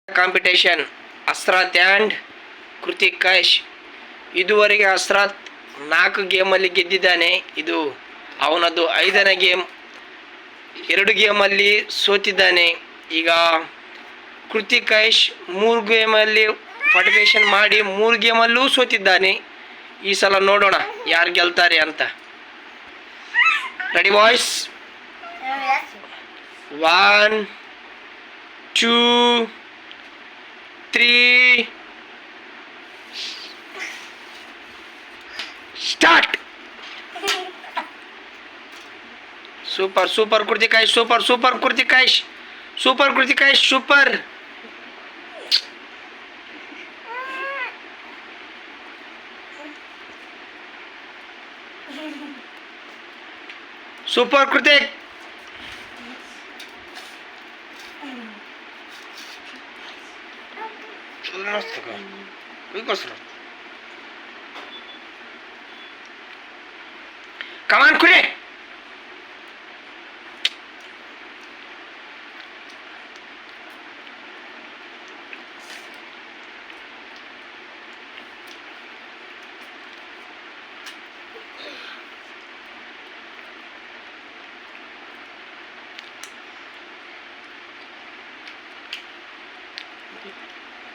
Competition Asrath and Krithik Kaish. ಇದುವರೆಗೆ ಅಸ್ರಾತ್ 4 ಗೇಮಲ್ಲಿ ಗೆದ್ದಿದ್ದಾನೆ. ಇದು ಅವನದು 5ನೇ ಗೇಮ್. 2 ಗೇಮಲ್ಲಿ ಸೋತಿದ್ದಾನೆ. ಈಗ ಕೃತಿಕ್ ಕೈಶ್ 3 ಗೇಮಲ್ಲಿ ಪಾರ್ಟಿಸಿಪೇಷನ್ ಮಾಡಿ 3 ಗೇಮಲ್ಲೂ ಸೋತಿದ್ದಾನೆ. ಈ ಸಲ ನೋಡೋಣ ಯಾರು ಗೆಲ್ತಾರೆ ಅಂತ. Ready boys? 1 2 3 start. Super super Krithik Kaish, super super Krithik Kaish, super Krithik Kaish, super. Super Krithik. Come on ಕುರಿ.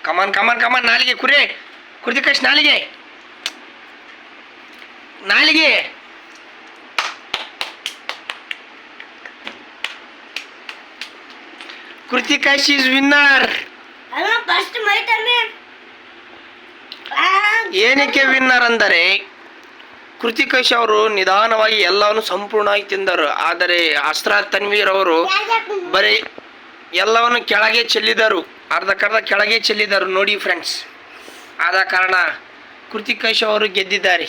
ಕಮಾನ್ ಕಮಾನ್ ಕಮಾನ್. ನಾಲಿಗೆ ಕುರಿ. ಕೃತಿಕ್ ಕೈಶ್ ನಾಲಿಗೆ ನಾಲಿಗೆ. Krithik Kaish is winner. ಏನಕ್ಕೆ ವಿನ್ನರ್ ಅಂದರೆ ಕೃತಿಕ್ ಕೈಶ್ ಅವರು ನಿಧಾನವಾಗಿ ಎಲ್ಲವನ್ನು ಸಂಪೂರ್ಣವಾಗಿ ತಿಂದರು. ಆದರೆ ಅಸ್ರಾತ್ ತನ್ವೀರ್ ಅವರು ಬರೀ ಎಲ್ಲವನ್ನು ಕೆಳಗೆ ಚೆಲ್ಲಿದರು, ಅರ್ಧಕ್ಕರ್ಧ ಕೆಳಗೆ ಚೆಲ್ಲಿದರು ನೋಡಿ ಫ್ರೆಂಡ್ಸ್. ಆದ ಕಾರಣ ಕೃತಿಕ್ ಕೈಶ್ ಅವರು ಗೆದ್ದಿದ್ದಾರೆ.